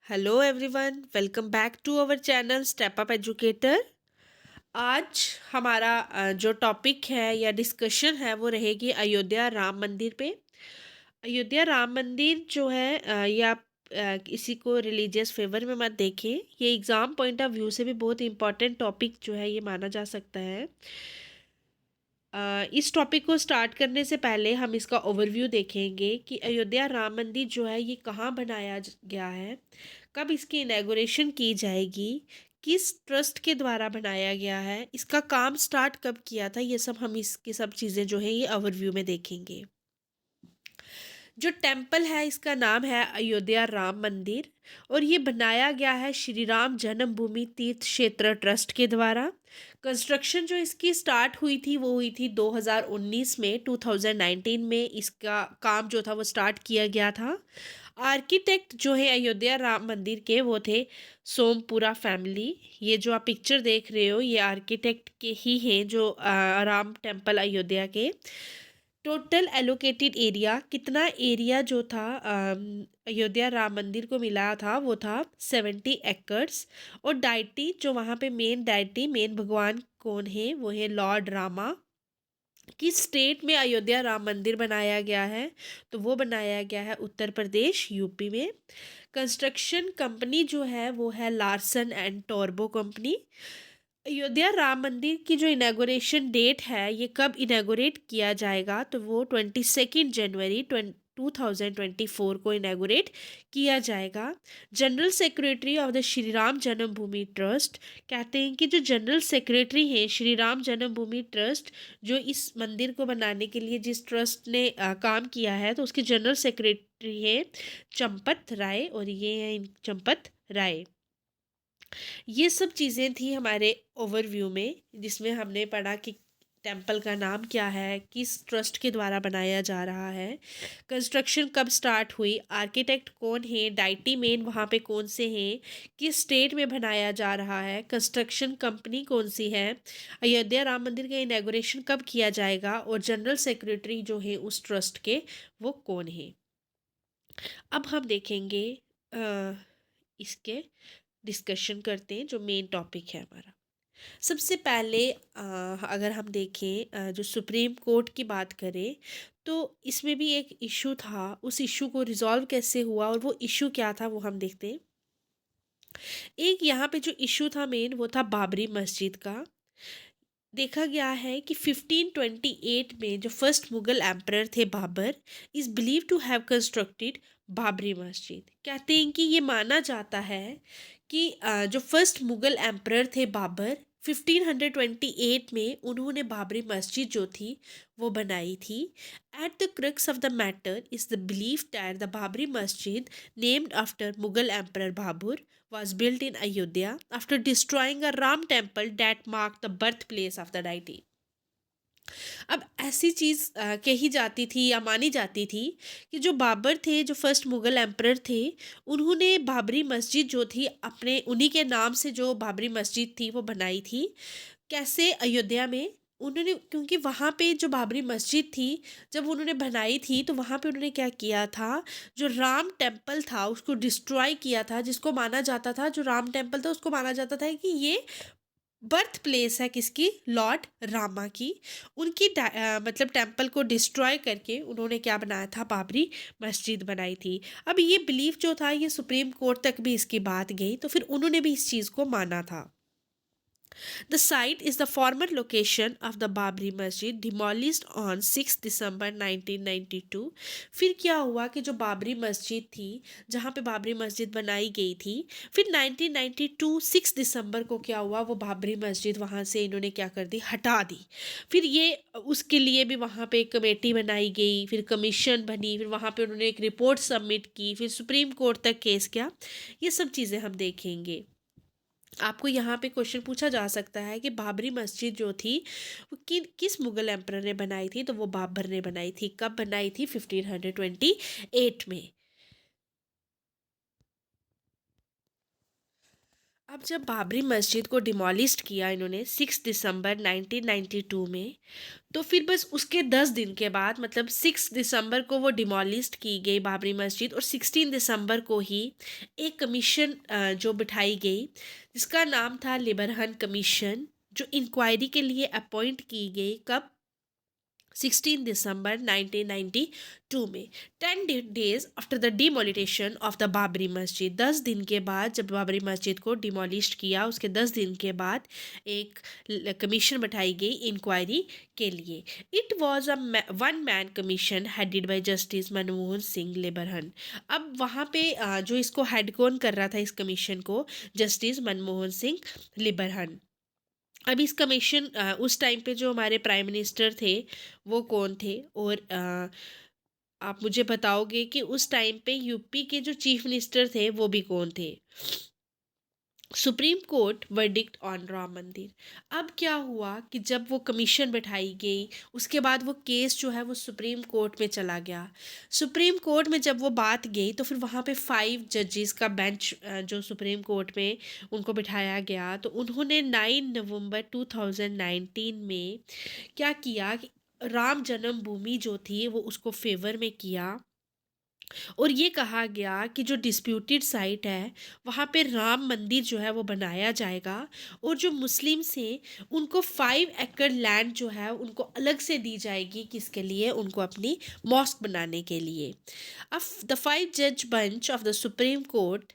Hello everyone, welcome back to our channel step up educator. आज हमारा जो topic है या डिस्कशन है वो रहेगी अयोध्या राम मंदिर पे। अयोध्या राम मंदिर जो है ये आप किसी को रिलीजियस फेवर में मत देखें। ये एग्ज़ाम पॉइंट ऑफ व्यू से भी बहुत इंपॉर्टेंट टॉपिक जो है ये माना जा सकता है। इस टॉपिक को स्टार्ट करने से पहले हम इसका ओवरव्यू देखेंगे कि अयोध्या राम मंदिर जो है ये कहाँ बनाया गया है, कब इसकी इनॉग्रेशन की जाएगी, किस ट्रस्ट के द्वारा बनाया गया है, इसका काम स्टार्ट कब किया था, ये सब हम इसकी सब चीज़ें जो है ये ओवरव्यू में देखेंगे। जो टेम्पल है इसका नाम है अयोध्या राम मंदिर और ये बनाया गया है श्री राम जन्मभूमि तीर्थ क्षेत्र ट्रस्ट के द्वारा। कंस्ट्रक्शन जो इसकी स्टार्ट हुई थी वो हुई थी 2019 में, 2019 में इसका काम जो था वो स्टार्ट किया गया था। आर्किटेक्ट जो है अयोध्या राम मंदिर के वो थे सोमपुरा फैमिली। ये जो आप पिक्चर देख रहे हो ये आर्किटेक्ट के ही हैं जो राम टेम्पल अयोध्या के। टोटल एलोकेटेड एरिया कितना एरिया जो था अयोध्या राम मंदिर को मिला था वो था 70 एकड़। और डाइटी जो वहाँ पे मेन डाइटी मेन भगवान कौन है वो है लॉर्ड रामा। किस स्टेट में अयोध्या राम मंदिर बनाया गया है तो वो बनाया गया है उत्तर प्रदेश यूपी में। कंस्ट्रक्शन कंपनी जो है वो है लार्सन एंड टोरबो कंपनी। अयोध्या राम मंदिर की जो इनागोरेशन डेट है ये कब इनागोरेट किया जाएगा तो वो 22 जनवरी 2024 को इनागोरेट किया जाएगा। General secretary of the Shri Ram Janmabhoomi trust कहते हैं कि जो जनरल सेक्रेटरी हैं श्री राम जन्मभूमि ट्रस्ट, जो इस मंदिर को बनाने के लिए जिस ट्रस्ट ने काम किया है तो उसके जनरल सेक्रेटरी हैं चंपत राय और ये हैं चंपत राय। ये सब चीज़ें थी हमारे ओवरव्यू में जिसमें हमने पढ़ा कि टेम्पल का नाम क्या है, किस ट्रस्ट के द्वारा बनाया जा रहा है, कंस्ट्रक्शन कब स्टार्ट हुई, आर्किटेक्ट कौन है, डाइटी मेन वहाँ पे कौन से हैं, किस स्टेट में बनाया जा रहा है, कंस्ट्रक्शन कंपनी कौन सी है, अयोध्या राम मंदिर का इनॉग्रेशन कब किया जाएगा और जनरल सेक्रेटरी जो है उस ट्रस्ट के वो कौन है। अब हम देखेंगे इसके डिस्कशन करते हैं जो मेन टॉपिक है हमारा। सबसे पहले अगर हम देखें जो सुप्रीम कोर्ट की बात करें तो इसमें भी एक इशू था, उस इशू को रिजॉल्व कैसे हुआ और वो इशू क्या था वो हम देखते हैं। एक यहाँ पे जो इशू था मेन वो था बाबरी मस्जिद का। देखा गया है कि 1528 में जो फर्स्ट मुगल एम्परर थे Babur is believe to have constructed Babri Masjid. कहते हैं कि ये माना जाता है कि जो फर्स्ट मुगल एम्परर थे बाबर 1528 में उन्होंने बाबरी मस्जिद जो थी वो बनाई थी। At the crux of the matter is the belief that the Babri Masjid named after Mughal emperor Babur was built in Ayodhya after destroying a Ram temple that marked the birthplace of the deity। अब ऐसी चीज़ कही जाती थी या मानी जाती थी कि जो बाबर थे जो फर्स्ट मुगल एम्परर थे उन्होंने बाबरी मस्जिद जो थी अपने उन्हीं के नाम से जो बाबरी मस्जिद थी वो बनाई थी। कैसे अयोध्या में उन्होंने, क्योंकि वहाँ पे जो बाबरी मस्जिद थी जब उन्होंने बनाई थी तो वहाँ पे उन्होंने क्या किया था, जो राम टेम्पल था उसको डिस्ट्रॉय किया था, जिसको माना जाता था जो राम टेम्पल था उसको माना जाता था कि ये बर्थ प्लेस है किसकी, लॉर्ड रामा की। उनकी मतलब टेम्पल को डिस्ट्रॉय करके उन्होंने क्या बनाया था, बाबरी मस्जिद बनाई थी। अब ये बिलीफ जो था ये सुप्रीम कोर्ट तक भी इसकी बात गई तो फिर उन्होंने भी इस चीज़ को माना था। The site is the former location of the Babri Masjid demolished on 6 दिसंबर 1992। फिर क्या हुआ कि जो बाबरी मस्जिद थी जहाँ पे बाबरी मस्जिद बनाई गई थी फिर 1992 6 दिसंबर को क्या हुआ, वो बाबरी मस्जिद वहाँ से इन्होंने क्या कर दी, हटा दी। फिर ये उसके लिए भी वहाँ पे एक कमेटी बनाई गई, फिर कमीशन बनी, फिर वहाँ पे उन्होंने एक रिपोर्ट सबमिट की, फिर सुप्रीम कोर्ट तक केस गया। ये सब चीज़ें हम देखेंगे। आपको यहाँ पे क्वेश्चन पूछा जा सकता है कि बाबरी मस्जिद जो थी वो किस मुगल एम्परर ने बनाई थी तो वो बाबर ने बनाई थी। कब बनाई थी, 1528 में। अब जब बाबरी मस्जिद को डिमोलिस्ट किया इन्होंने 6 दिसंबर 1992 में, तो फिर बस उसके 10 दिन के बाद, मतलब 6 दिसंबर को वो डिमोलिस्ट की गई बाबरी मस्जिद, और 16 दिसंबर को ही एक कमीशन जो बिठाई गई, जिसका नाम था लिबरहन कमीशन, जो इंक्वायरी के लिए अपॉइंट की गई। कब? 16 दिसंबर 1992 में, 10 days after the demolition of the Babri Masjid. 10 दिन के बाद जब बाबरी मस्जिद को डिमोलिश किया, उसके 10 दिन के बाद एक कमीशन बैठाई गई इंक्वायरी के लिए। It was a one man commission headed by justice Manmohan Singh Liberhan. अब वहाँ पे जो इसको हेड कौन कर रहा था इस कमीशन को? जस्टिस मनमोहन सिंह लेबरहन। अब इस कमीशन उस टाइम पे जो हमारे प्राइम मिनिस्टर थे वो कौन थे? और आप मुझे बताओगे कि उस टाइम पे यूपी के जो चीफ मिनिस्टर थे वो भी कौन थे? Supreme court verdict on Ram मंदिर। अब क्या हुआ कि जब वो कमीशन बैठाई गई, उसके बाद वो केस जो है वो सुप्रीम कोर्ट में चला गया। सुप्रीम कोर्ट में जब वो बात गई तो फिर वहाँ पे 5 जजेस का बेंच जो सुप्रीम कोर्ट में उनको बिठाया गया, तो उन्होंने 9 नवंबर 2019 में क्या किया कि राम जन्मभूमि जो थी वो उसको फेवर में किया, और ये कहा गया कि जो डिस्प्यूटेड साइट है वहाँ पे राम मंदिर जो है वो बनाया जाएगा, और जो मुस्लिम्स हैं उनको 5 एकड़ लैंड जो है उनको अलग से दी जाएगी। किसके लिए? उनको अपनी मॉस्क बनाने के लिए। अब द 5 जज bench of the supreme court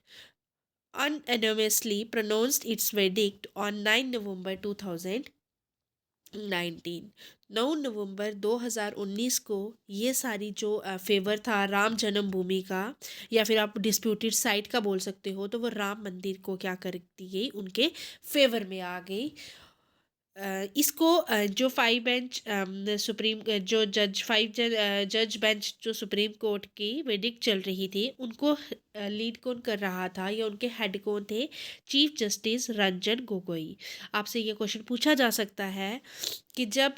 unanimously pronounced its verdict on 9 November 2019। 9 नवंबर 2019 को ये सारी जो फेवर था राम जन्मभूमि का, या फिर आप डिस्प्यूटेड साइट का बोल सकते हो, तो वो राम मंदिर को क्या कर दी गई? उनके फेवर में आ गई। इसको जो 5 बेंच सुप्रीम जो जज 5 जज बेंच जो सुप्रीम कोर्ट की वेडिक्ट चल रही थी, उनको लीड कौन कर रहा था, या उनके हेड कौन थे? Chief justice Ranjan Gogoi. आपसे ये क्वेश्चन पूछा जा सकता है कि जब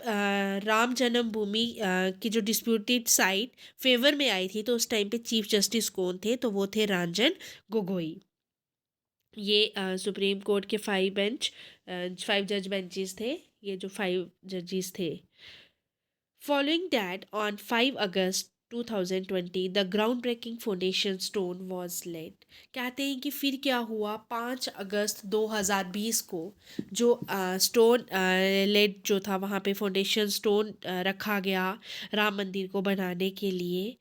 राम जन्मभूमि की जो डिस्प्यूटेड साइट फेवर में आई थी, तो उस टाइम पे चीफ जस्टिस कौन थे? तो वो थे रंजन गोगोई। ये सुप्रीम कोर्ट के 5 जज बेंचेस थे, ये जो 5 जजेस थे। Following that on 5 August 2020 the ground breaking foundation stone was laid. कहते हैं कि फिर क्या हुआ? 5 अगस्त 2020 को जो स्टोन लेड जो था, वहाँ पे फाउंडेशन स्टोन रखा गया राम मंदिर को बनाने के लिए।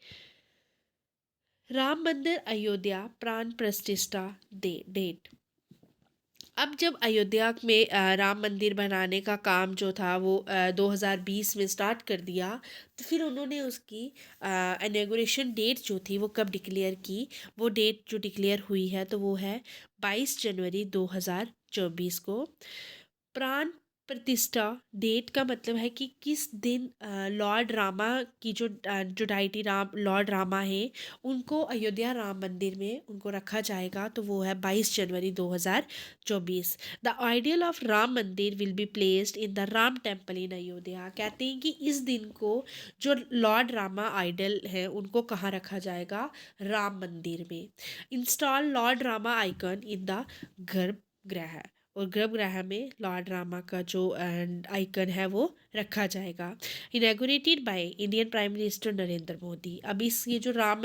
राम मंदिर अयोध्या प्राण प्रतिष्ठा डेट। अब जब अयोध्या में राम मंदिर बनाने का काम जो था वो 2020 में स्टार्ट कर दिया, तो फिर उन्होंने उसकी इनॉग्रेशन डेट जो थी वो कब डिक्लेयर की? वो डेट जो डिक्लेयर हुई है तो वो है 22 जनवरी 2024 को। प्राण प्रतिष्ठा डेट का मतलब है कि किस दिन लॉर्ड रामा की जो डाइटी राम लॉर्ड रामा है उनको अयोध्या राम मंदिर में उनको रखा जाएगा, तो वो है 22 January 2024। The ideal of Ram मंदिर will be placed in the Ram temple in Ayodhya. कहते हैं कि इस दिन को जो लॉर्ड रामा आइडल है उनको कहाँ रखा जाएगा? राम मंदिर में। Install Lord Rama icon in the गर्भगृह, और गर्भगृह में लॉर्ड रामा का जो आइकन है वो रखा जाएगा। Inaugurated by Indian prime minister Narendra Modi. अब इस ये जो राम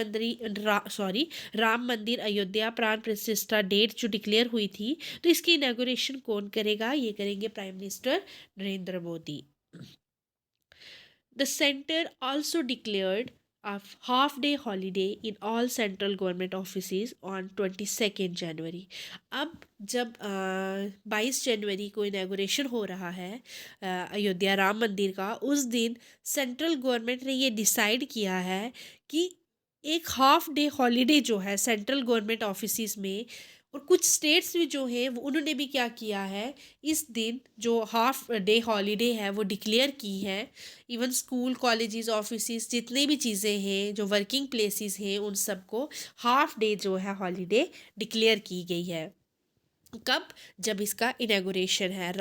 मंदिर अयोध्या प्राण प्रतिष्ठा डेट जो डिक्लेयर हुई थी, तो इसकी इनॉग्रेशन कौन करेगा? ये करेंगे prime minister Narendra Modi. The center also declared a half-day holiday in all central government offices on 22nd January। अब जब 22 जनवरी को इनॉग्रेशन हो रहा है अयोध्या राम मंदिर का, उस दिन सेंट्रल गवर्नमेंट ने ये डिसाइड किया है कि एक हाफ डे हॉलीडे जो है सेंट्रल गवर्नमेंट ऑफिसेज में, और कुछ स्टेट्स भी जो हैं वो उन्होंने भी क्या किया है, इस दिन जो हाफ डे हॉलीडे है वो डिक्लेयर की है। इवन स्कूल कॉलेजेस ऑफिसेज जितने भी चीज़ें हैं जो वर्किंग प्लेसेस हैं उन सबको हाफ डे जो है हॉलीडे डिक्लेयर की गई है। कब? जब इसका इनॉग्रेशन है,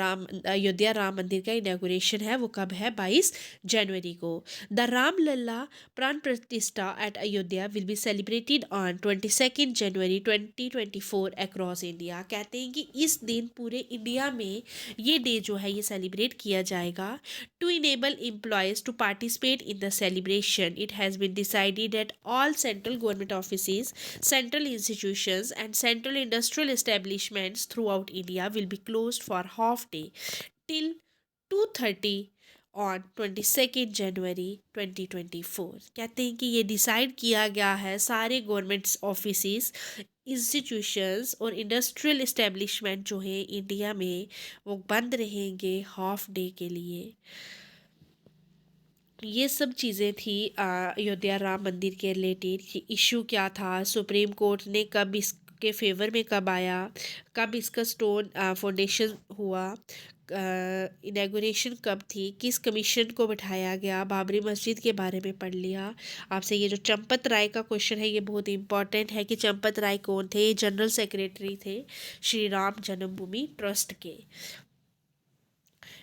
अयोध्या राम मंदिर का इनॉग्रेशन है, वो कब है? 22 जनवरी को। The Ramlalla Pran Pratishtha at Ayodhya will be celebrated on 22 January 2024 across India. कहते हैं कि इस दिन पूरे इंडिया में ये डे जो है ये सेलिब्रेट किया जाएगा। To enable employees to participate in the celebration, it has been decided that all central government offices, central institutions, and central industrial establishments throughout India will be closed for half day till 2:30 on 22nd January 2024। कहते हैं कि ये decide किया गया है सारे government offices, institutions और industrial establishment जो है इंडिया में वो बंद रहेंगे हाफ डे के लिए। ये सब चीज़ें थी अयोध्या राम मंदिर के रिलेटेड कि इशू क्या था, सुप्रीम कोर्ट ने कब इसके फेवर में कब आया, कब इसका स्टोन फाउंडेशन हुआ, इनॉग्रेशन कब थी, किस कमीशन को बिठाया गया, बाबरी मस्जिद के बारे में पढ़ लिया। आपसे ये जो चंपत राय का क्वेश्चन है ये बहुत इंपॉर्टेंट है कि चंपत राय कौन थे? जनरल सेक्रेटरी थे श्री राम जन्मभूमि ट्रस्ट के।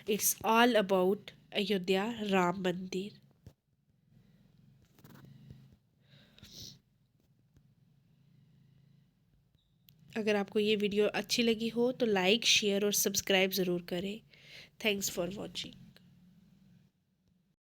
It's all about Ayodhya Ram मंदिर। अगर आपको ये वीडियो अच्छी लगी हो तो लाइक शेयर और सब्सक्राइब ज़रूर करें। Thanks for watching.